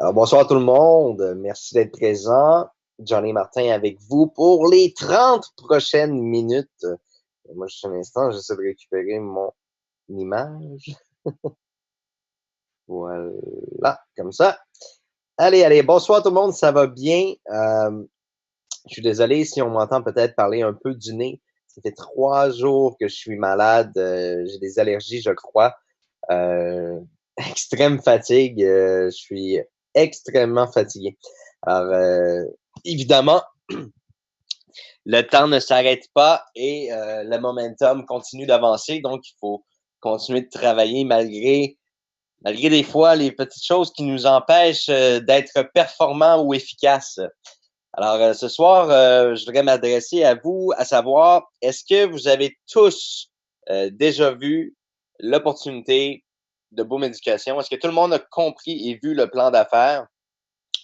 Alors, bonsoir tout le monde. Merci d'être présent. Johnny Martin avec vous pour les 30 prochaines minutes. Moi, juste un instant, j'essaie de récupérer mon image. Voilà, comme ça. Allez, bonsoir tout le monde, ça va bien? Je suis désolé si on m'entend peut-être parler un peu du nez. Ça fait 3 jours que je suis malade. J'ai des allergies, je crois. Euh, Extrême fatigue. Je suis extrêmement fatigué. Alors, évidemment, le temps ne s'arrête pas et le momentum continue d'avancer. Donc, il faut continuer de travailler malgré des fois les petites choses qui nous empêchent d'être performants ou efficaces. Alors, ce soir, je voudrais m'adresser à vous, à savoir, est-ce que vous avez tous déjà vu l'opportunité de Boom Éducation? Est-ce que tout le monde a compris et vu le plan d'affaires?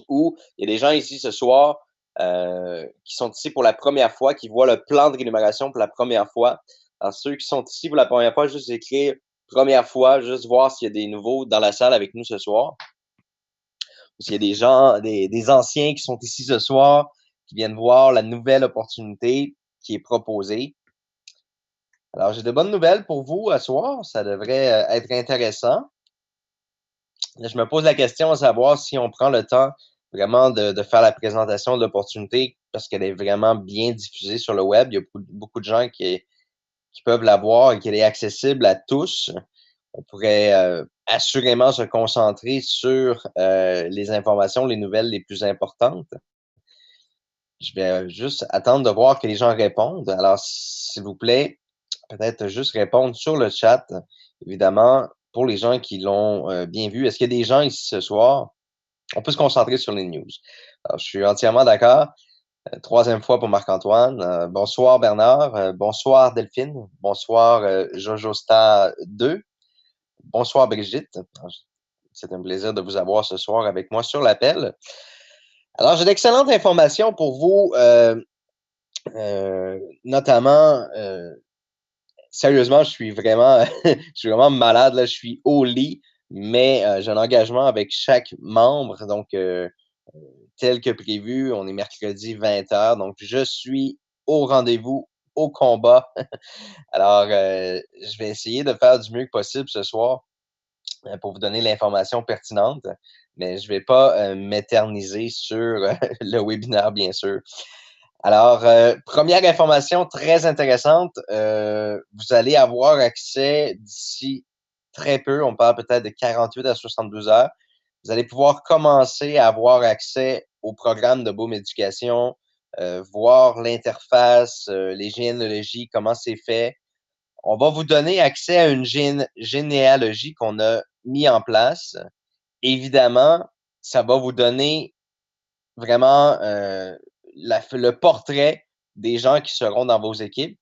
Ou il y a des gens ici ce soir qui sont ici pour la première fois, qui voient le plan de rémunération pour la première fois. Alors, ceux qui sont ici pour la première fois, juste écrire première fois, juste voir s'il y a des nouveaux dans la salle avec nous ce soir. Ou s'il y a des gens, des anciens qui sont ici ce soir, qui viennent voir la nouvelle opportunité qui est proposée. Alors, j'ai de bonnes nouvelles pour vous ce soir. Ça devrait être intéressant. Là, je me pose la question à savoir si on prend le temps vraiment de faire la présentation de l'opportunité parce qu'elle est vraiment bien diffusée sur le web. Il y a beaucoup de gens qui peuvent la voir et qu'elle est accessible à tous. On pourrait assurément se concentrer sur les informations, les nouvelles les plus importantes. Je vais juste attendre de voir que les gens répondent. Alors, s'il vous plaît, peut-être juste répondre sur le chat, évidemment, pour les gens qui l'ont bien vu. Est-ce qu'il y a des gens ici ce soir? On peut se concentrer sur les news. Alors, je suis entièrement d'accord. Troisième fois pour Marc-Antoine. Bonsoir Bernard. Bonsoir Delphine. Bonsoir Jojo Star 2. Bonsoir Brigitte. C'est un plaisir de vous avoir ce soir avec moi sur l'appel. Alors, j'ai d'excellentes informations pour vous, notamment, sérieusement, je suis vraiment malade, là, je suis au lit, mais j'ai un engagement avec chaque membre, donc tel que prévu, on est mercredi 20h, donc je suis au rendez-vous, au combat. Alors, je vais essayer de faire du mieux que possible ce soir pour vous donner l'information pertinente, mais je vais pas m'éterniser sur le webinaire, bien sûr. Alors, première information très intéressante, vous allez avoir accès d'ici très peu, on parle peut-être de 48 à 72 heures, vous allez pouvoir commencer à avoir accès au programme de Boom Éducation, voir l'interface, les généalogies, comment c'est fait. On va vous donner accès à une généalogie qu'on a mis en place. Évidemment, ça va vous donner vraiment le portrait des gens qui seront dans vos équipes.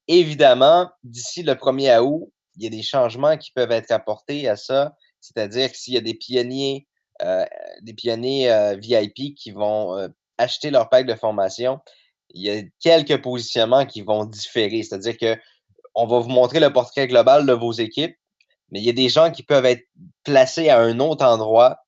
Évidemment, d'ici le 1er août, il y a des changements qui peuvent être apportés à ça, c'est-à-dire que s'il y a des pionniers VIP qui vont acheter leur pack de formation, il y a quelques positionnements qui vont différer, c'est-à-dire que on va vous montrer le portrait global de vos équipes, mais il y a des gens qui peuvent être placés à un autre endroit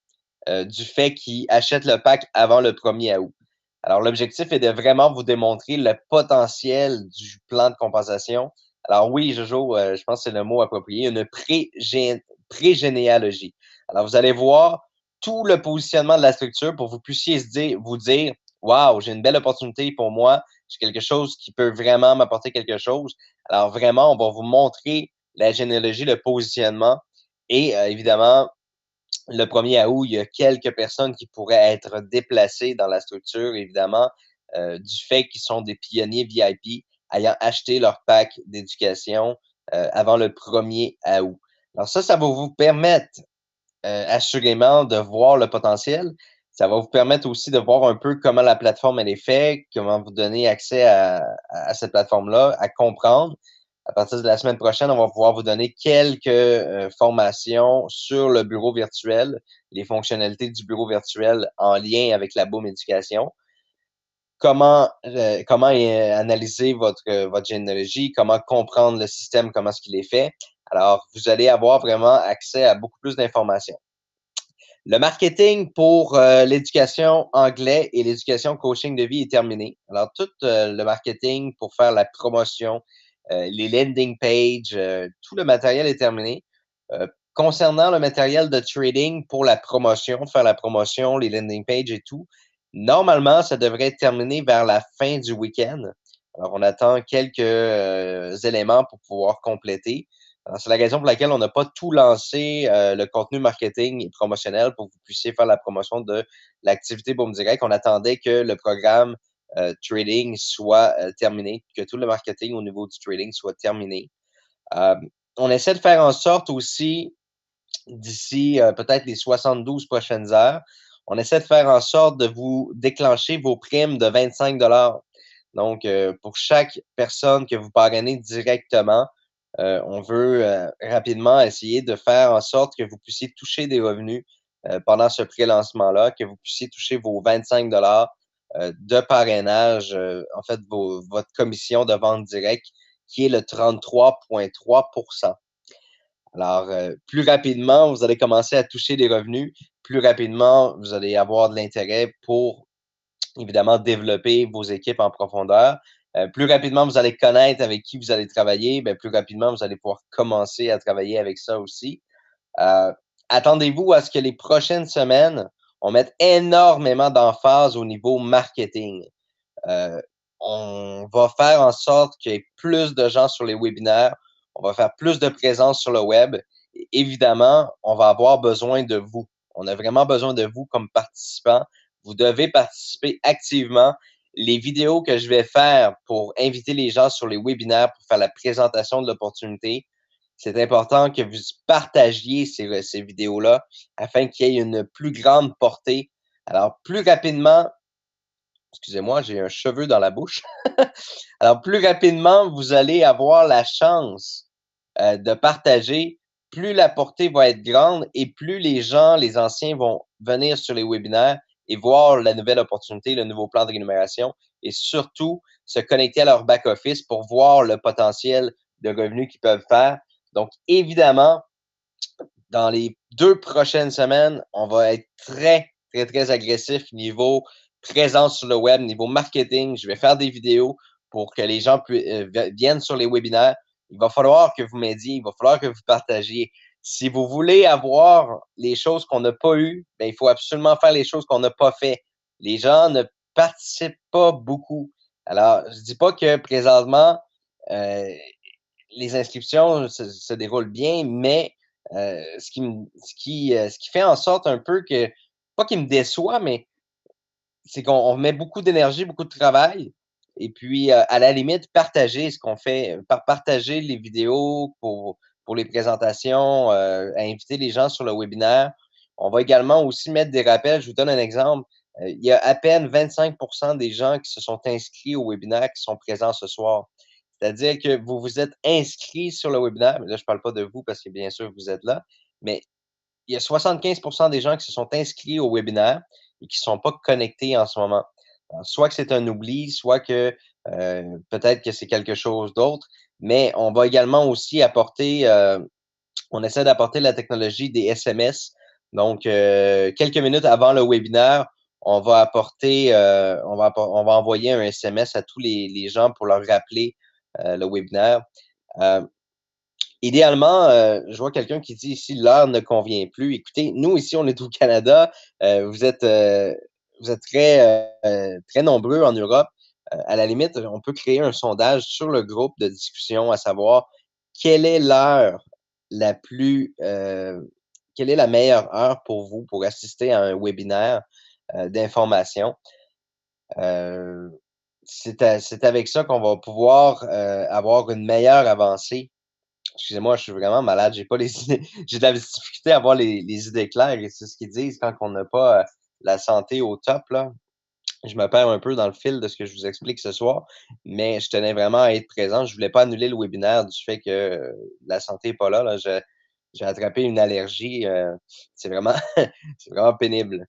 du fait qu'ils achètent le pack avant le 1er août. Alors, l'objectif est de vraiment vous démontrer le potentiel du plan de compensation. Alors oui, Jojo, je pense que c'est le mot approprié, une pré-généalogie. Alors, vous allez voir tout le positionnement de la structure pour que vous puissiez vous dire, waouh, j'ai une belle opportunité pour moi, j'ai quelque chose qui peut vraiment m'apporter quelque chose. Alors, vraiment, on va vous montrer la généalogie, le positionnement et évidemment, le 1er août, il y a quelques personnes qui pourraient être déplacées dans la structure, évidemment, du fait qu'ils sont des pionniers VIP ayant acheté leur pack d'éducation avant le 1er août. Alors ça va vous permettre assurément de voir le potentiel. Ça va vous permettre aussi de voir un peu comment la plateforme elle est faite, comment vous donner accès à cette plateforme-là, à comprendre. À partir de la semaine prochaine, on va pouvoir vous donner quelques formations sur le bureau virtuel, les fonctionnalités du bureau virtuel en lien avec la Boom Éducation. Comment analyser votre généalogie, comment comprendre le système, comment est-ce qu'il est fait. Alors, vous allez avoir vraiment accès à beaucoup plus d'informations. Le marketing pour l'éducation anglais et l'éducation coaching de vie est terminé. Alors, tout le marketing pour faire la promotion, les landing pages, tout le matériel est terminé. Concernant le matériel de trading pour la promotion, faire la promotion, les landing pages et tout, normalement, ça devrait être terminé vers la fin du week-end. Alors, on attend quelques éléments pour pouvoir compléter. C'est la raison pour laquelle on n'a pas tout lancé le contenu marketing et promotionnel pour que vous puissiez faire la promotion de l'activité Boom Direct. On attendait que le programme trading soit terminé, que tout le marketing au niveau du trading soit terminé. On essaie de faire en sorte aussi, d'ici peut-être les 72 prochaines heures, on essaie de faire en sorte de vous déclencher vos primes de 25 $. Donc, pour chaque personne que vous parrainez directement, on veut rapidement essayer de faire en sorte que vous puissiez toucher des revenus pendant ce pré-lancement-là, que vous puissiez toucher vos 25 $ de parrainage, en fait, votre commission de vente directe, qui est le 33,3%. Alors, plus rapidement, vous allez commencer à toucher des revenus, plus rapidement, vous allez avoir de l'intérêt pour, évidemment, développer vos équipes en profondeur. Plus rapidement, vous allez connaître avec qui vous allez travailler, bien, plus rapidement, vous allez pouvoir commencer à travailler avec ça aussi. Attendez-vous à ce que les prochaines semaines, on mette énormément d'emphase au niveau marketing. On va faire en sorte qu'il y ait plus de gens sur les webinaires. On va faire plus de présence sur le web. Et évidemment, on va avoir besoin de vous. On a vraiment besoin de vous comme participants. Vous devez participer activement. Les vidéos que je vais faire pour inviter les gens sur les webinaires pour faire la présentation de l'opportunité, c'est important que vous partagiez ces vidéos-là afin qu'il y ait une plus grande portée. Alors, plus rapidement, excusez-moi, j'ai un cheveu dans la bouche. Alors, plus rapidement vous allez avoir la chance de partager, plus la portée va être grande et plus les gens, les anciens, vont venir sur les webinaires et voir la nouvelle opportunité, le nouveau plan de rémunération et surtout se connecter à leur back-office pour voir le potentiel de revenus qu'ils peuvent faire. Donc, évidemment, dans les 2 prochaines semaines, on va être très, très, très agressif niveau présence sur le web, niveau marketing. Je vais faire des vidéos pour que les gens viennent sur les webinaires. Il va falloir que vous m'aidiez, il va falloir que vous partagiez. Si vous voulez avoir les choses qu'on n'a pas eues, ben, il faut absolument faire les choses qu'on n'a pas fait. Les gens ne participent pas beaucoup. Alors, je dis pas que présentement, euh, les inscriptions se déroulent bien, mais ce qui fait en sorte un peu que, pas qu'il me déçoit, mais c'est qu'on met beaucoup d'énergie, beaucoup de travail. Et puis, à la limite, partager ce qu'on fait, partager les vidéos pour les présentations, inviter les gens sur le webinaire. On va également aussi mettre des rappels. Je vous donne un exemple. Il y a à peine 25% des gens qui se sont inscrits au webinaire qui sont présents ce soir. C'est-à-dire que vous vous êtes inscrits sur le webinaire, mais là, je ne parle pas de vous parce que bien sûr, vous êtes là, mais il y a 75% des gens qui se sont inscrits au webinaire et qui ne sont pas connectés en ce moment. Alors, soit que c'est un oubli, soit que peut-être que c'est quelque chose d'autre, mais on va également aussi apporter, on essaie d'apporter la technologie des SMS. Donc, quelques minutes avant le webinaire, on va apporter, on va envoyer un SMS à tous les gens pour leur rappeler le webinaire. Idéalement, je vois quelqu'un qui dit ici l'heure ne convient plus. Écoutez, nous ici, on est au Canada. Vous êtes très nombreux en Europe. À la limite, on peut créer un sondage sur le groupe de discussion, à savoir quelle est l'heure la plus, quelle est la meilleure heure pour vous pour assister à un webinaire d'information. Euh, c'est avec ça qu'on va pouvoir avoir une meilleure avancée. Excusez-moi, je suis vraiment malade. J'ai pas les idées. J'ai de la difficulté à avoir les idées claires et c'est ce qu'ils disent quand on n'a pas la santé au top, là. Je me perds un peu dans le fil de ce que je vous explique ce soir, mais je tenais vraiment à être présent. Je voulais pas annuler le webinaire du fait que la santé est pas là. J'ai attrapé une allergie. C'est vraiment, c'est vraiment pénible.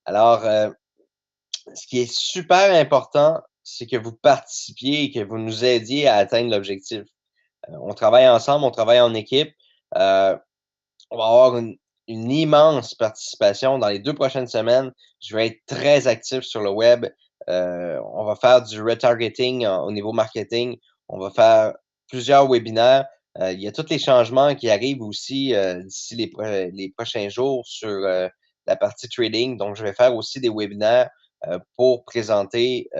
Alors, ce qui est super important, c'est que vous participiez et que vous nous aidiez à atteindre l'objectif. On travaille ensemble, on travaille en équipe. On va avoir une immense participation. Dans les 2 prochaines semaines, je vais être très actif sur le web. On va faire du retargeting au niveau marketing. On va faire plusieurs webinaires. Il y a tous les changements qui arrivent aussi d'ici les prochains jours sur la partie trading. Donc, je vais faire aussi des webinaires pour présenter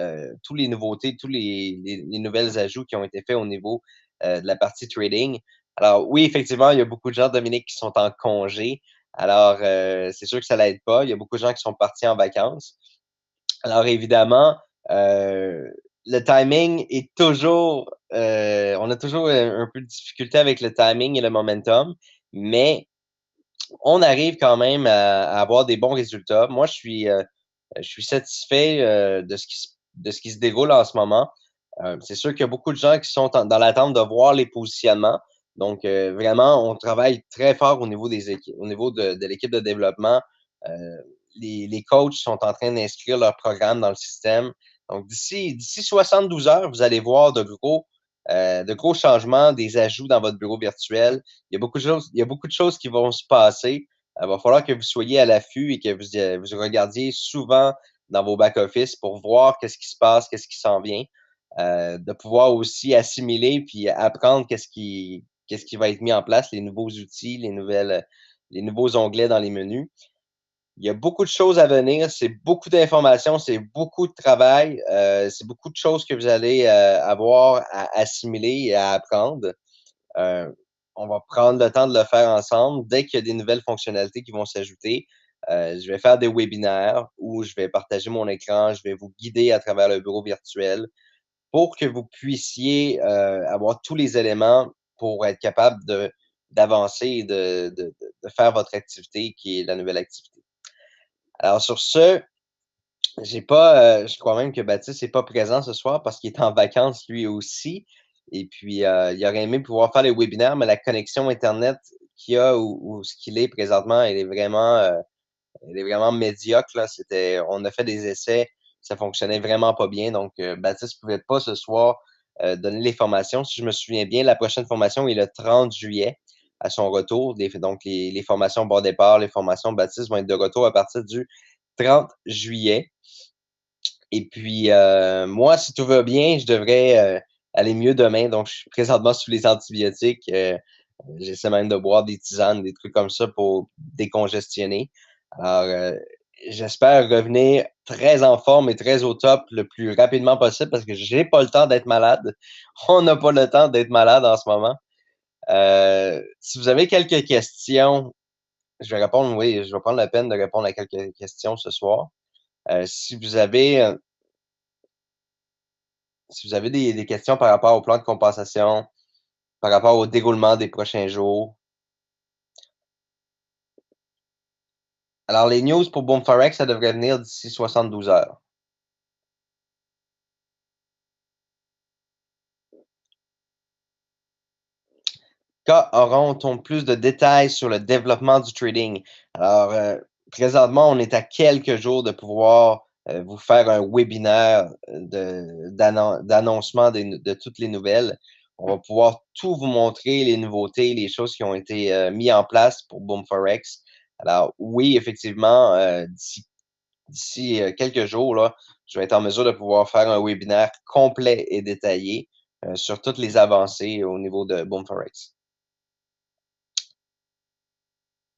tous les nouveautés, tous les nouvelles ajouts qui ont été faits au niveau de la partie trading. Alors oui, effectivement, il y a beaucoup de gens, Dominique, qui sont en congé. Alors, c'est sûr que ça l'aide pas. Il y a beaucoup de gens qui sont partis en vacances. Alors évidemment, le timing est toujours, on a toujours un peu de difficulté avec le timing et le momentum, mais on arrive quand même à avoir des bons résultats. Moi, je suis satisfait de ce qui se déroule en ce moment. C'est sûr qu'il y a beaucoup de gens qui sont dans l'attente de voir les positionnements. Donc, vraiment, on travaille très fort au niveau des équipes, au niveau de l'équipe de développement. Euh, les coachs sont en train d'inscrire leur programme dans le système. Donc, d'ici 72 heures, vous allez voir de gros changements, des ajouts dans votre bureau virtuel. Il y a beaucoup de choses qui vont se passer. Il va falloir que vous soyez à l'affût et que vous regardiez souvent dans vos back-office pour voir qu'est-ce qui se passe, qu'est-ce qui s'en vient. De pouvoir aussi assimiler puis apprendre qu'est-ce qui va être mis en place, les nouveaux outils, les nouveaux onglets dans les menus. Il y a beaucoup de choses à venir, c'est beaucoup d'informations, c'est beaucoup de travail, c'est beaucoup de choses que vous allez avoir à assimiler et à apprendre. Euh, on va prendre le temps de le faire ensemble. Dès qu'il y a des nouvelles fonctionnalités qui vont s'ajouter, je vais faire des webinaires où je vais partager mon écran, je vais vous guider à travers le bureau virtuel pour que vous puissiez avoir tous les éléments pour être capable d'avancer et de faire votre activité qui est la nouvelle activité. Alors sur ce, je crois même que Baptiste n'est pas présent ce soir parce qu'il est en vacances lui aussi. Et puis, il aurait aimé pouvoir faire les webinaires, mais la connexion Internet qu'il a ou ce qu'il est présentement, elle est vraiment médiocre. Là. On a fait des essais, ça fonctionnait vraiment pas bien. Donc, Baptiste ne pouvait pas ce soir donner les formations. Si je me souviens bien, la prochaine formation est le 30 juillet à son retour. Donc, les formations bord départ, les formations Baptiste vont être de retour à partir du 30 juillet. Et puis, moi, si tout va bien, je devrais aller mieux demain. Donc, je suis présentement sous les antibiotiques. J'essaie même de boire des tisanes, des trucs comme ça pour décongestionner. Alors, j'espère revenir très en forme et très au top le plus rapidement possible parce que j'ai pas le temps d'être malade. On n'a pas le temps d'être malade en ce moment. Si vous avez quelques questions, je vais répondre, oui, je vais prendre la peine de répondre à quelques questions ce soir. Si vous avez des questions par rapport au plan de compensation, par rapport au déroulement des prochains jours. Alors, les news pour Boom Forex, ça devrait venir d'ici 72 heures. Quand auront-on plus de détails sur le développement du trading? Alors, présentement, on est à quelques jours de pouvoir vous faire un webinaire d'annoncement de toutes les nouvelles. On va pouvoir tout vous montrer, les nouveautés, les choses qui ont été mises en place pour Boom Forex. Alors, oui, effectivement, d'ici quelques jours, là, je vais être en mesure de pouvoir faire un webinaire complet et détaillé sur toutes les avancées au niveau de Boom Forex.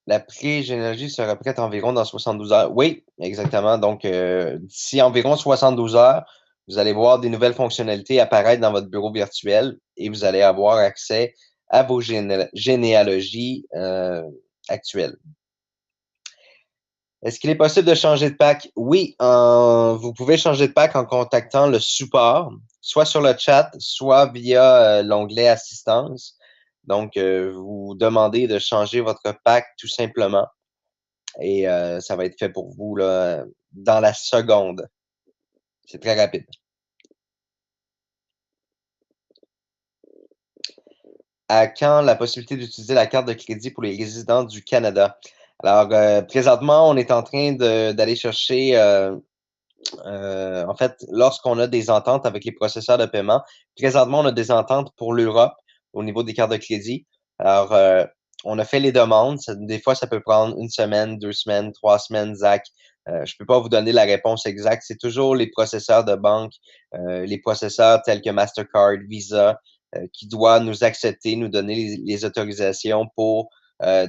La pré-généalogie sera prête environ dans 72 heures. Oui, exactement. Donc, d'ici environ 72 heures, vous allez voir des nouvelles fonctionnalités apparaître dans votre bureau virtuel et vous allez avoir accès à vos généalogies actuelles. Est-ce qu'il est possible de changer de pack? Oui, vous pouvez changer de pack en contactant le support, soit sur le chat, soit via l'onglet assistance. Donc, vous demandez de changer votre pack tout simplement et ça va être fait pour vous là, dans la seconde. C'est très rapide. À quand la possibilité d'utiliser la carte de crédit pour les résidents du Canada? Alors, présentement, on est en train d'aller chercher en fait, lorsqu'on a des ententes avec les processeurs de paiement, présentement, on a des ententes pour l'Europe au niveau des cartes de crédit. Alors, on a fait les demandes. Des fois, ça peut prendre 1 semaine, 2 semaines, 3 semaines, Zach. Je peux pas vous donner la réponse exacte. C'est toujours les processeurs de banque, les processeurs tels que Mastercard, Visa, qui doivent nous accepter, nous donner les autorisations pour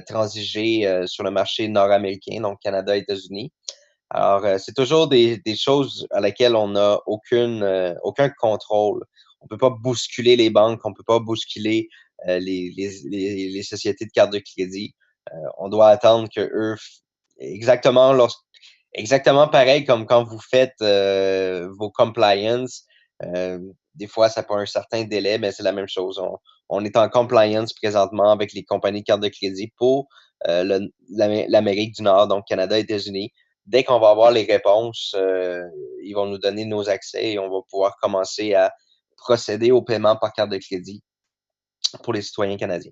transiger sur le marché nord-américain, donc Canada, États-Unis. Alors, c'est toujours des choses à laquelle on n'a aucun contrôle. On peut pas bousculer les banques, on peut pas bousculer les sociétés de cartes de crédit. On doit attendre que eux, exactement exactement pareil comme quand vous faites vos compliance. euh, des fois, ça prend un certain délai, mais c'est la même chose. On est en compliance présentement avec les compagnies de cartes de crédit pour l'Amérique du Nord, donc Canada, États-Unis. Dès qu'on va avoir les réponses, ils vont nous donner nos accès et on va pouvoir commencer à procéder au paiement par carte de crédit pour les citoyens canadiens.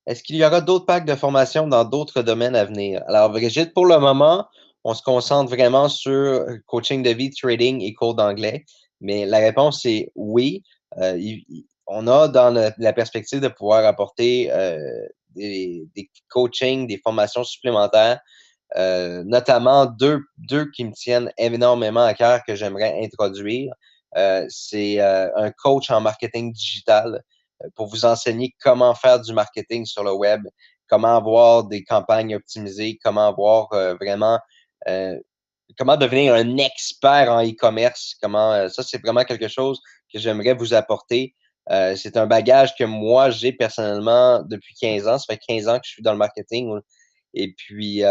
Est-ce qu'il y aura d'autres packs de formation dans d'autres domaines à venir? Alors, Brigitte, pour le moment, on se concentre vraiment sur coaching de vie, trading et cours d'anglais. Mais la réponse est oui. On a dans la perspective de pouvoir apporter des coachings, des formations supplémentaires, notamment deux qui me tiennent énormément à cœur que j'aimerais introduire. C'est un coach en marketing digital pour vous enseigner comment faire du marketing sur le web, comment avoir des campagnes optimisées, comment avoir vraiment, euh, comment devenir un expert en e-commerce, ça c'est vraiment quelque chose que j'aimerais vous apporter. C'est un bagage que moi j'ai personnellement depuis 15 ans. Ça fait 15 ans que je suis dans le marketing. Et puis,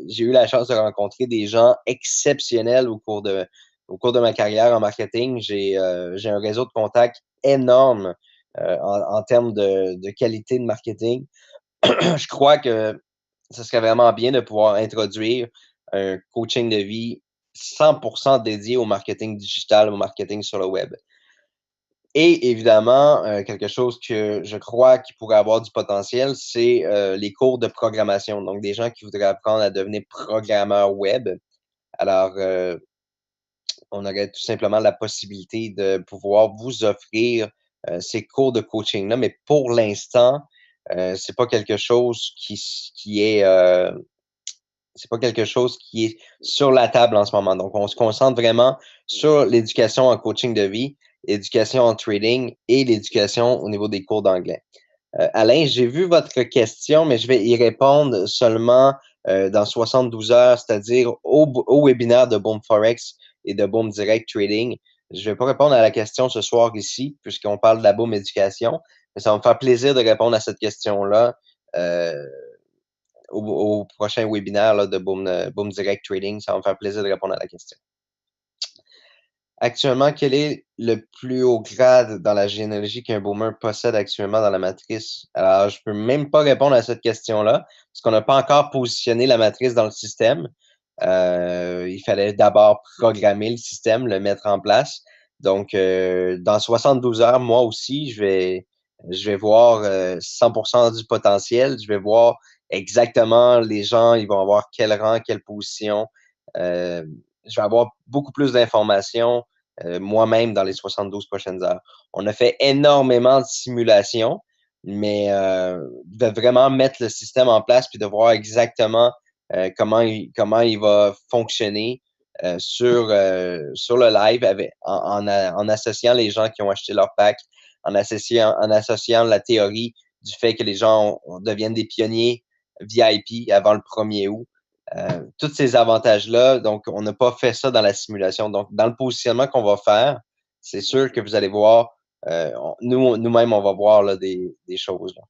j'ai eu la chance de rencontrer des gens exceptionnels au cours de ma carrière en marketing. J'ai un réseau de contacts énorme en termes de qualité de marketing. Je crois que ce serait vraiment bien de pouvoir introduire un coaching de vie 100% dédié au marketing digital, au marketing sur le web. Et évidemment, quelque chose que je crois qui pourrait avoir du potentiel, c'est les cours de programmation. Donc, des gens qui voudraient apprendre à devenir programmeur web. Alors, on aurait tout simplement la possibilité de pouvoir vous offrir ces cours de coaching-là. Mais pour l'instant, c'est pas quelque chose qui est c'est pas quelque chose qui est sur la table en ce moment. Donc, on se concentre vraiment sur l'éducation en coaching de vie, l'éducation en trading et l'éducation au niveau des cours d'anglais. Alain, j'ai vu votre question, mais je vais y répondre seulement dans 72 heures, c'est-à-dire au webinaire de Boom Forex et de Boom Direct Trading. Je ne vais pas répondre à la question ce soir ici, puisqu'on parle de la Boom Éducation, mais ça va me faire plaisir de répondre à cette question-là euh, au prochain webinaire là, de Boom Direct Trading. Ça va me faire plaisir de répondre à la question. Actuellement, quel est le plus haut grade dans la généalogie qu'un boomer possède actuellement dans la matrice? Alors, je peux même pas répondre à cette question-là, parce qu'on n'a pas encore positionné la matrice dans le système. Il fallait d'abord programmer le système, le mettre en place. Donc, dans 72 heures, moi aussi, je vais voir 100% du potentiel. Je vais voir exactement les gens, ils vont avoir quel rang, quelle position. Je vais avoir beaucoup plus d'informations moi-même dans les 72 prochaines heures. On a fait énormément de simulations, mais de vraiment mettre le système en place puis de voir exactement comment il va fonctionner sur le live en associant les gens qui ont acheté leur pack, en associant la théorie du fait que les gens deviennent des pionniers VIP avant le 1er août. Tous ces avantages-là, donc on n'a pas fait ça dans la simulation. Donc, dans le positionnement qu'on va faire, c'est sûr que vous allez voir, nous-mêmes, on va voir là, des choses. Là.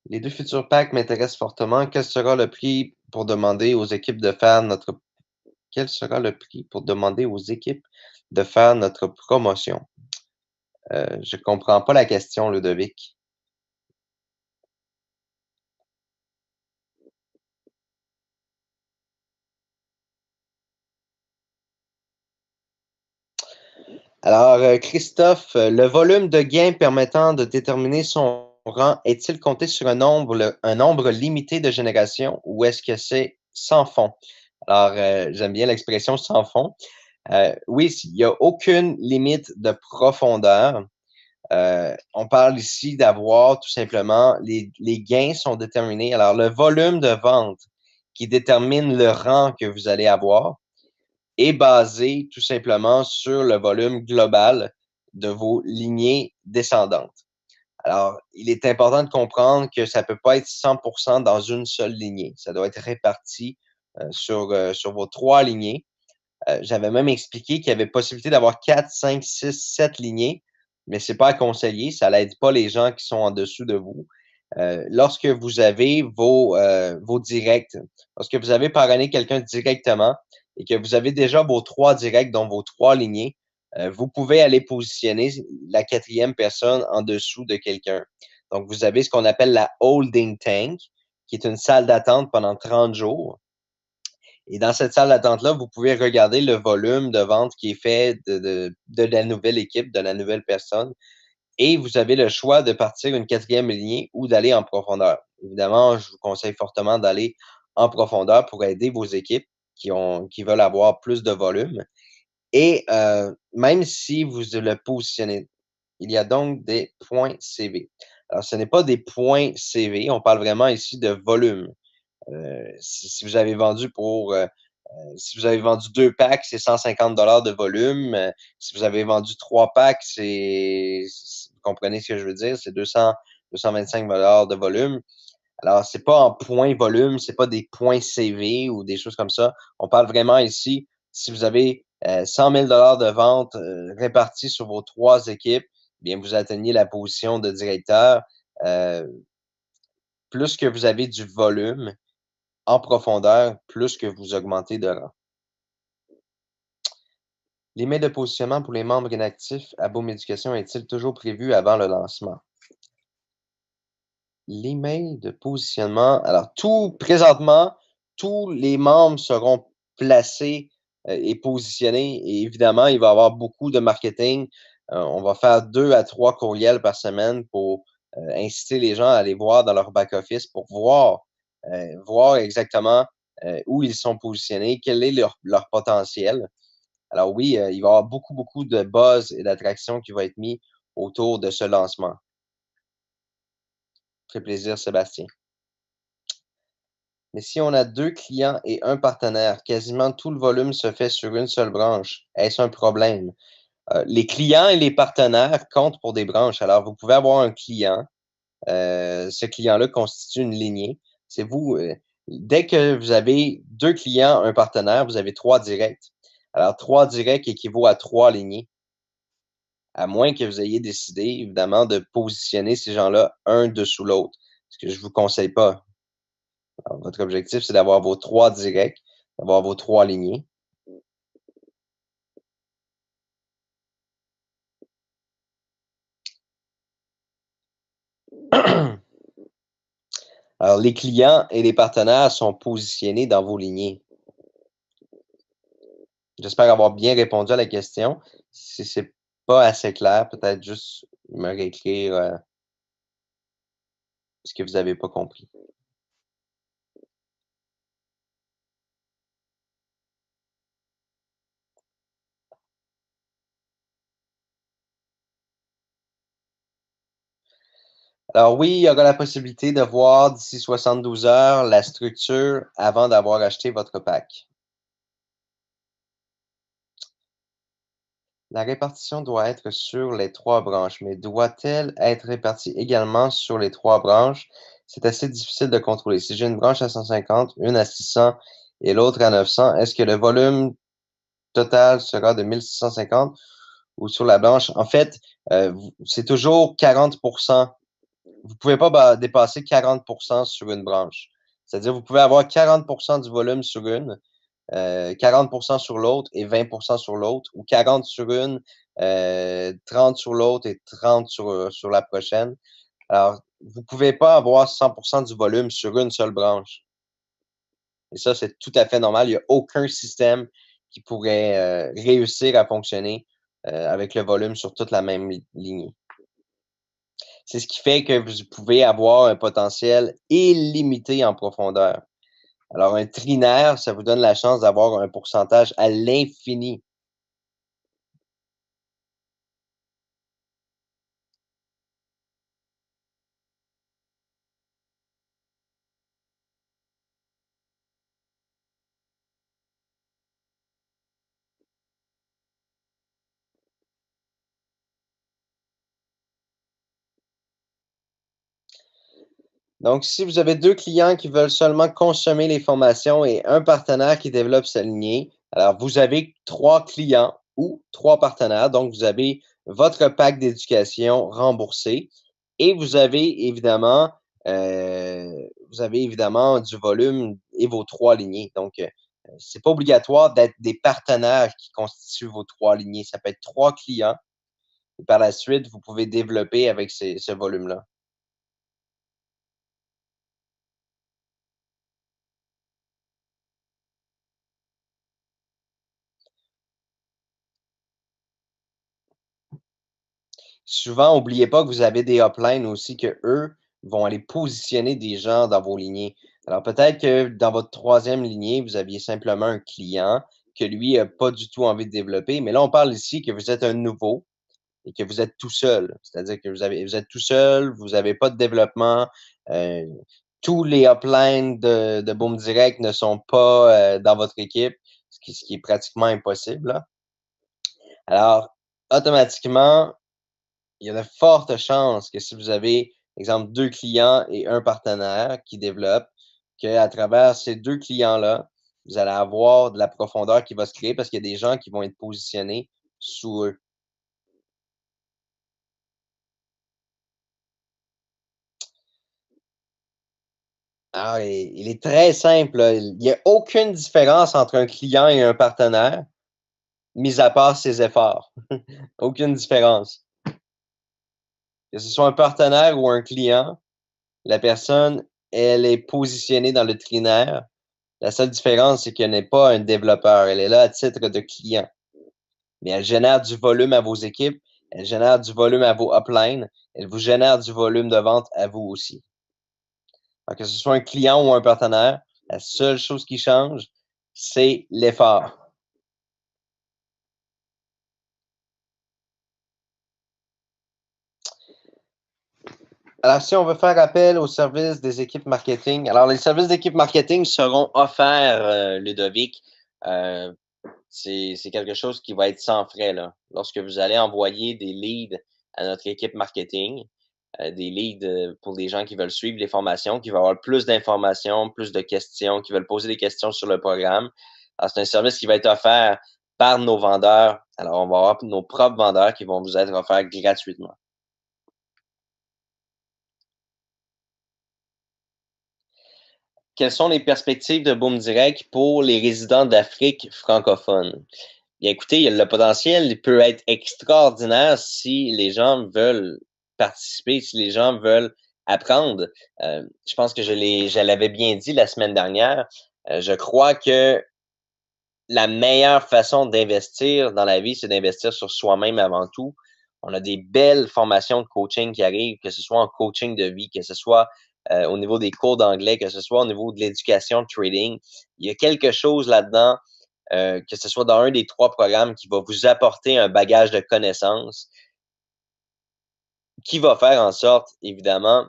Les deux futurs packs m'intéressent fortement. Quel sera le prix pour demander aux équipes de faire notre promotion? Je comprends pas la question, Ludovic. Alors, Christophe, le volume de gains permettant de déterminer son rang est-il compté sur un nombre limité de générations ou est-ce que c'est sans fond? Alors, j'aime bien l'expression sans fond. Oui, il n'y a aucune limite de profondeur. On parle ici d'avoir tout simplement, les gains sont déterminés. Alors, le volume de vente qui détermine le rang que vous allez avoir est basé tout simplement sur le volume global de vos lignées descendantes. Alors, il est important de comprendre que ça peut pas être 100% dans une seule lignée. Ça doit être réparti sur vos 3 lignées. J'avais même expliqué qu'il y avait possibilité d'avoir 4, 5, 6, 7 lignées, mais c'est pas à conseiller. Ça n'aide pas les gens qui sont en dessous de vous. Lorsque vous avez vos directs, lorsque vous avez parrainé quelqu'un directement et que vous avez déjà vos 3 directs, dont vos 3 lignées, vous pouvez aller positionner la 4e personne en dessous de quelqu'un. Donc, vous avez ce qu'on appelle la holding tank, qui est une salle d'attente pendant 30 jours. Et dans cette salle d'attente-là, vous pouvez regarder le volume de vente qui est fait de la nouvelle équipe, de la nouvelle personne. Et vous avez le choix de partir une 4e lignée ou d'aller en profondeur. Évidemment, je vous conseille fortement d'aller en profondeur pour aider vos équipes qui veulent avoir plus de volume. Et même si vous le positionnez, il y a donc des points CV. Alors, ce n'est pas des points CV, on parle vraiment ici de volume. Si vous avez vendu si vous avez vendu 2 packs, c'est 150 de volume. Si vous avez vendu 3 packs, vous comprenez ce que je veux dire, c'est 225 de volume. Alors, c'est pas en points volume, c'est pas des points CV ou des choses comme ça. On parle vraiment ici, si vous avez 100 000 de vente répartis sur vos 3 équipes, bien, vous atteignez la position de directeur. Euh, Plus que vous avez du volume, en profondeur, plus que vous augmentez de rang. L'email de positionnement pour les membres inactifs à Boom Éducation est-il toujours prévu avant le lancement? L'email de positionnement, alors présentement, tous les membres seront placés et positionnés et évidemment, il va y avoir beaucoup de marketing. On va faire 2 à 3 courriels par semaine pour inciter les gens à aller voir dans leur back-office pour voir exactement où ils sont positionnés, quel est leur potentiel. Alors oui, il va y avoir beaucoup, beaucoup de buzz et d'attraction qui va être mis autour de ce lancement. Ça fait plaisir, Sébastien. Mais si on a 2 clients et un partenaire, quasiment tout le volume se fait sur une seule branche. Est-ce un problème? Les clients et les partenaires comptent pour des branches. Alors, vous pouvez avoir un client. Ce client-là constitue une lignée. C'est vous, dès que vous avez 2 clients, un partenaire, vous avez 3 directs. Alors, 3 directs équivaut à 3 lignées. À moins que vous ayez décidé, évidemment, de positionner ces gens-là un dessous l'autre, ce que je vous conseille pas. Alors, votre objectif, c'est d'avoir vos 3 directs, d'avoir vos 3 lignées. Alors, les clients et les partenaires sont positionnés dans vos lignées. J'espère avoir bien répondu à la question. Si c'est pas assez clair, peut-être juste me réécrire ce que vous avez pas compris. Alors oui, il y aura la possibilité de voir d'ici 72 heures la structure avant d'avoir acheté votre pack. La répartition doit être sur les 3 branches, mais doit-elle être répartie également sur les 3 branches? C'est assez difficile de contrôler. Si j'ai une branche à 150, une à 600 et l'autre à 900, est-ce que le volume total sera de 1650 ou sur la branche? En fait, c'est toujours 40%. Vous pouvez pas dépasser 40% sur une branche. C'est-à-dire, vous pouvez avoir 40% du volume sur une, 40% sur l'autre et 20% sur l'autre, ou 40 sur une, 30 sur l'autre et 30 sur la prochaine. Alors, vous pouvez pas avoir 100% du volume sur une seule branche. Et ça, c'est tout à fait normal. Il n'y a aucun système qui pourrait réussir à fonctionner avec le volume sur toute la même lignée. C'est ce qui fait que vous pouvez avoir un potentiel illimité en profondeur. Alors, un trinaire, ça vous donne la chance d'avoir un pourcentage à l'infini. Donc, si vous avez 2 clients qui veulent seulement consommer les formations et un partenaire qui développe sa lignée, alors vous avez 3 clients ou 3 partenaires. Donc, votre pack d'éducation remboursé et vous avez évidemment du volume et vos 3 lignées. Donc, c'est pas obligatoire d'être des partenaires qui constituent vos 3 lignées. Ça peut être 3 clients et par la suite, vous pouvez développer avec ce volume-là. Souvent, oubliez pas que vous avez des uplines aussi que eux vont aller positionner des gens dans vos lignées. Alors peut-être que dans votre troisième lignée, vous aviez simplement un client que lui a pas du tout envie de développer, mais là, on parle ici que vous êtes un nouveau et que vous êtes tout seul. C'est-à-dire que vous êtes tout seul, vous avez pas de développement, tous les uplines de Boom Direct ne sont pas, dans votre équipe, ce qui est pratiquement impossible, là. Alors, automatiquement, il y a de fortes chances que si vous avez, exemple, 2 clients et un partenaire qui développe, qu'à travers ces 2 clients-là, vous allez avoir de la profondeur qui va se créer parce qu'il y a des gens qui vont être positionnés sous eux. Alors, il est très simple, là. Il y a aucune différence entre un client et un partenaire, mis à part ses efforts. Aucune différence. Que ce soit un partenaire ou un client, la personne, elle est positionnée dans le trinaire. La seule différence, c'est qu'elle n'est pas un développeur. Elle est là à titre de client. Mais elle génère du volume à vos équipes, elle génère du volume à vos uplines, elle vous génère du volume de vente à vous aussi. Alors que ce soit un client ou un partenaire, la seule chose qui change, c'est l'effort. Alors, si on veut faire appel aux services des équipes marketing, alors les services d'équipe marketing seront offerts, Ludovic. Euh, c'est quelque chose qui va être sans frais, là. Lorsque vous allez envoyer des leads à notre équipe marketing, des leads pour des gens qui veulent suivre les formations, qui veulent avoir plus d'informations, plus de questions, qui veulent poser des questions sur le programme. Alors, c'est un service qui va être offert par nos vendeurs. Alors, on va avoir nos propres vendeurs qui vont vous être offerts gratuitement. Quelles sont les perspectives de Boom Direct pour les résidents d'Afrique francophone? Bien, écoutez, le potentiel peut être extraordinaire si les gens veulent participer, si les gens veulent apprendre. Je pense que je l'avais bien dit la semaine dernière. Je crois que la meilleure façon d'investir dans la vie, c'est d'investir sur soi-même avant tout. On a des belles formations de coaching qui arrivent, que ce soit en coaching de vie, que ce soit au niveau des cours d'anglais, que ce soit au niveau de l'éducation de trading. Il y a quelque chose là-dedans, que ce soit dans un des 3 programmes, qui va vous apporter un bagage de connaissances, qui va faire en sorte, évidemment,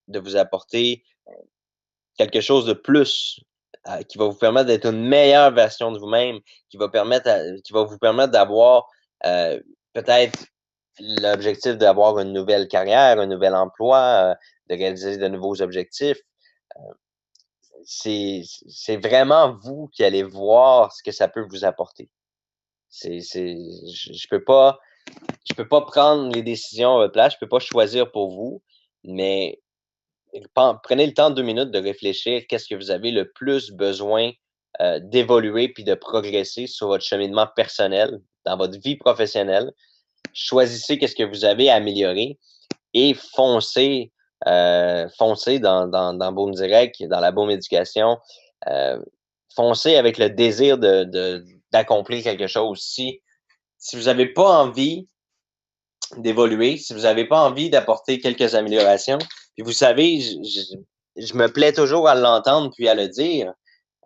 de vous apporter quelque chose de plus, qui va vous permettre d'être une meilleure version de vous-même, qui va vous permettre d'avoir, peut-être l'objectif d'avoir une nouvelle carrière, un nouvel emploi, de réaliser de nouveaux objectifs. C'est vraiment vous qui allez voir ce que ça peut vous apporter. C'est je peux pas prendre les décisions à votre place, je peux pas choisir pour vous, mais prenez le temps de 2 minutes de réfléchir qu'est-ce que vous avez le plus besoin, d'évoluer puis de progresser sur votre cheminement personnel, dans votre vie professionnelle. Choisissez qu'est-ce que vous avez à améliorer et foncez dans Boom Direct, dans la Boom Éducation. Heu, Foncez avec le désir d'accomplir quelque chose. Si vous avez pas envie d'évoluer, si vous avez pas envie d'apporter quelques améliorations, puis vous savez, je me plais toujours à l'entendre puis à le dire.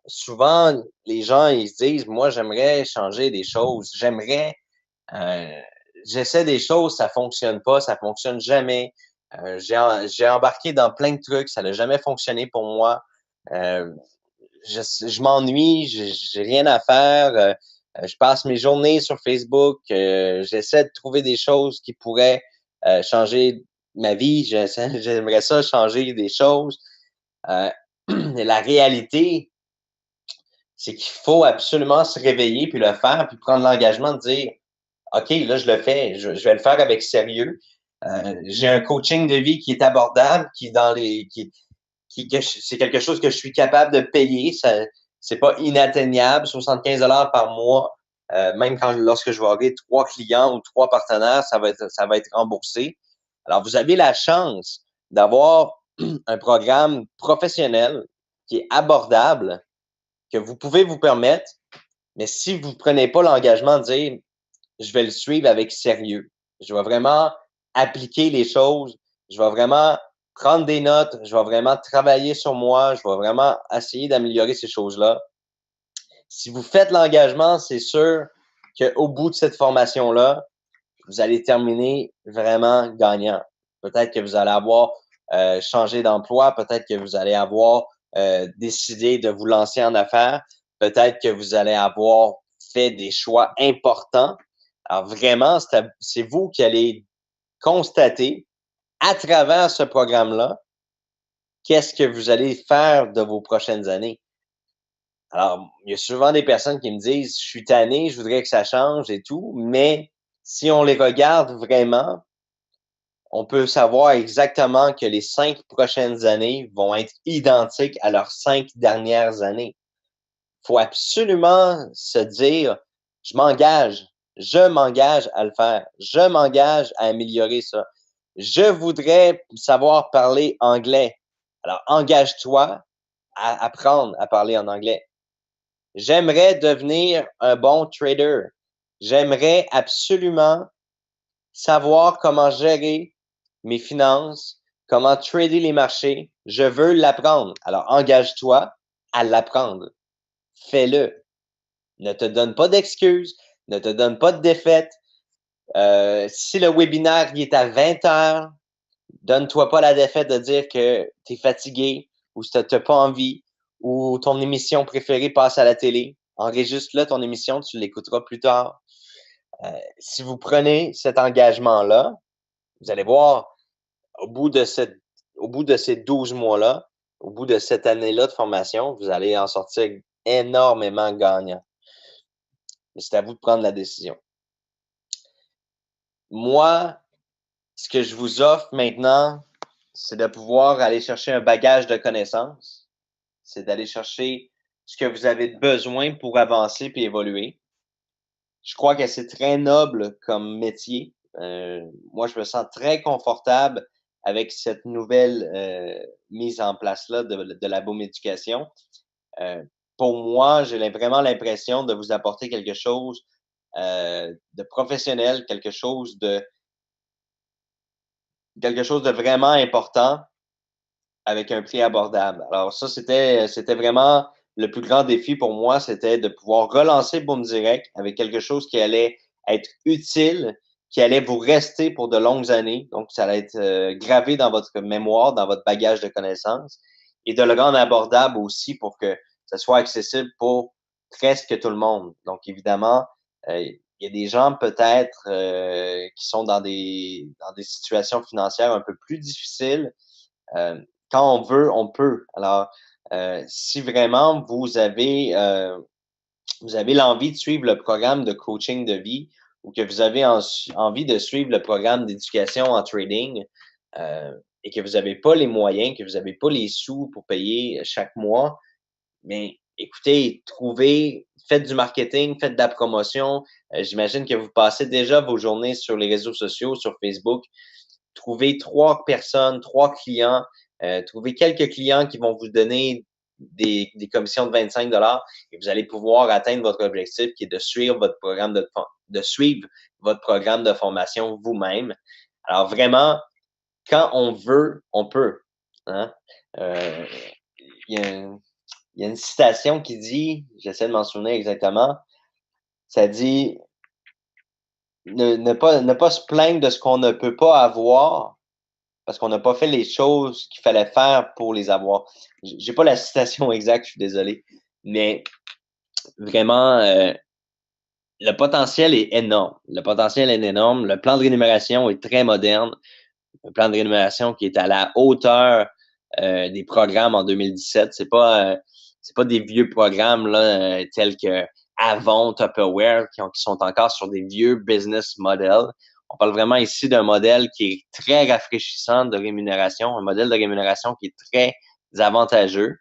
Souvent, les gens, ils se disent: «Moi, j'aimerais changer des choses, heu, j'essaie des choses, ça fonctionne pas, ça fonctionne jamais. J'ai embarqué dans plein de trucs, ça n'a jamais fonctionné pour moi. Heu, je m'ennuie, j'ai rien à faire, je passe mes journées sur Facebook, j'essaie de trouver des choses qui pourraient, changer ma vie, j'aimerais ça changer des choses. Et la réalité, c'est qu'il faut absolument se réveiller puis le faire, puis prendre l'engagement de dire OK, là, je le fais, je vais le faire avec sérieux. J'ai un coaching de vie qui est abordable, qui est dans les c'est quelque chose que je suis capable de payer. Ça, c'est pas inatteignable, 75 $ par mois. Même lorsque je vais avoir 3 clients ou 3 partenaires, ça va être remboursé. Alors, vous avez la chance d'avoir un programme professionnel qui est abordable, que vous pouvez vous permettre, mais si vous ne prenez pas l'engagement de dire je vais le suivre avec sérieux, je vais vraiment appliquer les choses, je vais vraiment prendre des notes, je vais vraiment travailler sur moi, je vais vraiment essayer d'améliorer ces choses-là. Si vous faites l'engagement, c'est sûr qu'au bout de cette formation-là, vous allez terminer vraiment gagnant. Peut-être que vous allez avoir changé d'emploi, peut-être que vous allez avoir décidé de vous lancer en affaires, peut-être que vous allez avoir fait des choix importants. Alors vraiment, c'est vous qui allez constater à travers ce programme-là qu'est-ce que vous allez faire de vos prochaines années. Alors, il y a souvent des personnes qui me disent, je suis tanné, je voudrais que ça change et tout, mais si on les regarde vraiment, on peut savoir exactement que les 5 prochaines années vont être identiques à leurs 5 dernières années. Il faut absolument se dire, je m'engage à le faire, je m'engage à améliorer ça. Je voudrais savoir parler anglais. Alors, engage-toi à apprendre à parler en anglais. J'aimerais devenir un bon trader. J'aimerais absolument savoir comment gérer mes finances, comment trader les marchés. Je veux l'apprendre. Alors, engage-toi à l'apprendre. Fais-le. Ne te donne pas d'excuses, ne te donne pas de défaite. Si le webinaire il est à 20 heures, donne-toi pas la défaite de dire que tu es fatigué ou que tu n'as pas envie ou ton émission préférée passe à la télé. Enregistre-le, ton émission, tu l'écouteras plus tard. Si vous prenez cet engagement-là, vous allez voir, au bout de ces 12 mois-là, au bout de cette année-là de formation, vous allez en sortir énormément gagnant. Mais c'est à vous de prendre la décision. Moi, ce que je vous offre maintenant, c'est de pouvoir aller chercher un bagage de connaissances. C'est d'aller chercher ce que vous avez besoin pour avancer puis évoluer. Je crois que c'est très noble comme métier. Moi, je me sens très confortable avec cette nouvelle mise en place-là de la Boom Éducation. Pour moi, j'ai vraiment l'impression de vous apporter quelque chose de professionnel, quelque chose de vraiment important avec un prix abordable. Alors ça, c'était vraiment le plus grand défi pour moi, c'était de pouvoir relancer Boom Direct avec quelque chose qui allait être utile, qui allait vous rester pour de longues années. Donc, ça allait être gravé dans votre mémoire, dans votre bagage de connaissances et de le rendre abordable aussi pour que ça soit accessible pour presque tout le monde. Donc, évidemment, il y a des gens peut-être qui sont dans des situations financières un peu plus difficiles. Euh, Quand on veut, on peut. Alors, si vraiment vous avez l'envie de suivre le programme de coaching de vie ou que vous avez envie de suivre le programme d'éducation en trading et que vous n'avez pas les moyens, que vous n'avez pas les sous pour payer chaque mois, mais écoutez, faites du marketing, faites de la promotion. J'imagine que vous passez déjà vos journées sur les réseaux sociaux, sur Facebook. Trouvez 3 personnes, 3 clients, trouvez quelques clients qui vont vous donner des commissions de 25 et vous allez pouvoir atteindre votre objectif qui est de suivre votre programme de formation vous-même. Alors vraiment, quand on veut, on peut. Hein? Il y a une citation qui dit, j'essaie de m'en souvenir exactement, ça dit ne pas se plaindre de ce qu'on ne peut pas avoir, parce qu'on n'a pas fait les choses qu'il fallait faire pour les avoir. J'ai pas la citation exacte, je suis désolé, mais vraiment, le potentiel est énorme. Le potentiel est énorme. Le plan de rémunération est très moderne. un plan de rémunération qui est à la hauteur des programmes en 2017. C'est pas des vieux programmes là, tels que Avon, Tupperware, qui sont encore sur des vieux business models. On parle vraiment ici d'un modèle qui est très rafraîchissant de rémunération, un modèle de rémunération qui est très avantageux,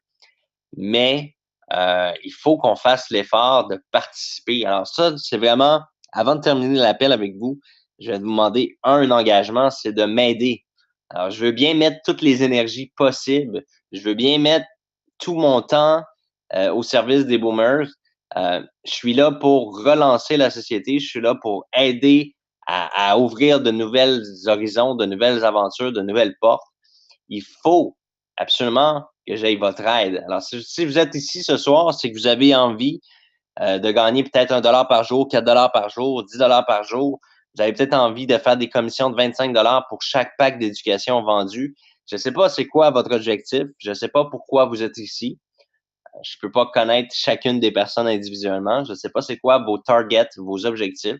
mais il faut qu'on fasse l'effort de participer. Alors ça, c'est vraiment, avant de terminer l'appel avec vous, je vais vous demander un engagement, c'est de m'aider. Alors, je veux bien mettre toutes les énergies possibles. Je veux bien mettre tout mon temps au service des boomers. Je suis là pour relancer la société. Je suis là pour aider à ouvrir de nouvelles horizons, de nouvelles aventures, de nouvelles portes. Il faut absolument que j'aille votre aide. Alors, si vous êtes ici ce soir, c'est que vous avez envie de gagner peut-être 1 $ par jour, 4 $ par jour, 10 $ par jour. Vous avez peut-être envie de faire des commissions de 25 $ pour chaque pack d'éducation vendu. Je ne sais pas c'est quoi votre objectif. Je ne sais pas pourquoi vous êtes ici. Je ne peux pas connaître chacune des personnes individuellement. Je ne sais pas c'est quoi vos targets, vos objectifs.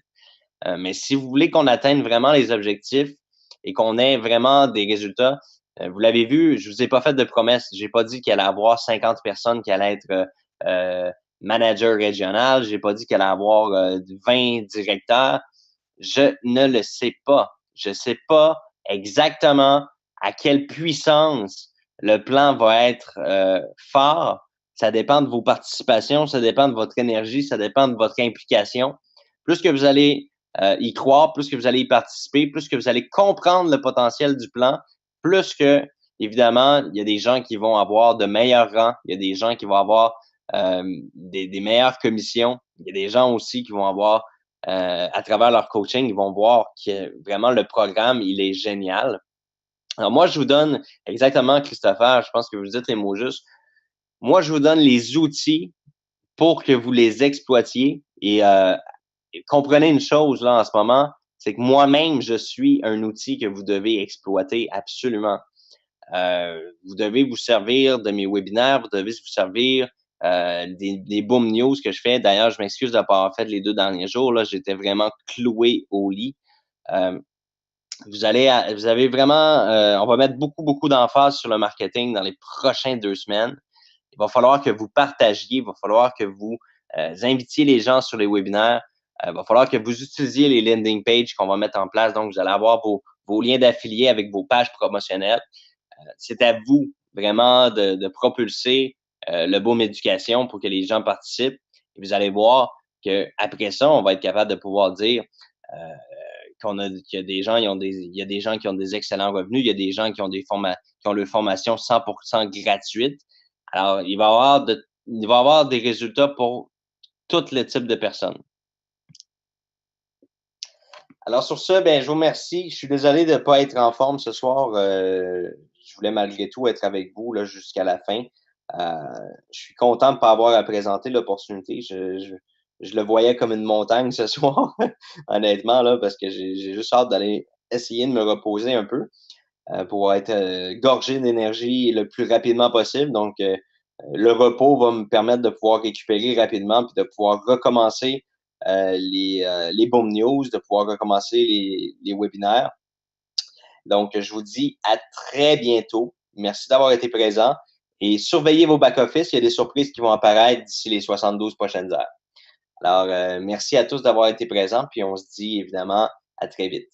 Mais si vous voulez qu'on atteigne vraiment les objectifs et qu'on ait vraiment des résultats, vous l'avez vu, je vous ai pas fait de promesses. J'ai pas dit qu'il allait avoir 50 personnes qui allaient être manager régional. J'ai pas dit qu'il allait avoir 20 directeurs. Je ne le sais pas. Je sais pas exactement à quelle puissance le plan va être fort. Ça dépend de vos participations, ça dépend de votre énergie, ça dépend de votre implication. Plus que vous allez y croire, plus que vous allez y participer, plus que vous allez comprendre le potentiel du plan, plus que, évidemment, il y a des gens qui vont avoir de meilleurs rangs, il y a des gens qui vont avoir des meilleures commissions, il y a des gens aussi qui vont avoir, à travers leur coaching, ils vont voir que vraiment le programme, il est génial. Alors moi, je vous donne exactement, Christopher, je pense que vous dites les mots justes. Moi, je vous donne les outils pour que vous les exploitiez et comprenez une chose là en ce moment, c'est que moi-même, je suis un outil que vous devez exploiter absolument. Vous devez vous servir de mes webinaires, vous devez vous servir des boom news que je fais. D'ailleurs, je m'excuse de ne pas avoir fait les 2 derniers jours. Là, j'étais vraiment cloué au lit. Euh, vous avez vraiment, on va mettre beaucoup, beaucoup d'emphase sur le marketing dans les prochaines 2 semaines. Il va falloir que vous partagiez, il va falloir que vous invitiez les gens sur les webinaires. Il va falloir que vous utilisiez les landing pages qu'on va mettre en place. Donc, vous allez avoir vos liens d'affiliés avec vos pages promotionnelles. C'est à vous vraiment de propulser le Boom Éducation pour que les gens participent. Et vous allez voir qu'après ça, on va être capable de pouvoir dire qu'il y a des gens, il y a des gens qui ont des excellents revenus, il y a des gens qui ont qui ont leur formation 100% gratuite. Alors, il va y avoir des résultats pour tous les types de personnes. Alors, sur ce, ben, je vous remercie. Je suis désolé de ne pas être en forme ce soir. Je voulais malgré tout être avec vous là, jusqu'à la fin. Je suis content de ne pas avoir à présenter l'opportunité. Je le voyais comme une montagne ce soir, honnêtement, là, parce que j'ai juste hâte d'aller essayer de me reposer un peu pour être gorgé d'énergie le plus rapidement possible. Donc, le repos va me permettre de pouvoir récupérer rapidement puis de pouvoir recommencer les boom news, de pouvoir recommencer les webinaires. Donc, je vous dis à très bientôt. Merci d'avoir été présent et surveillez vos back-office. Il y a des surprises qui vont apparaître d'ici les 72 prochaines heures. Alors, merci à tous d'avoir été présents, puis on se dit évidemment à très vite.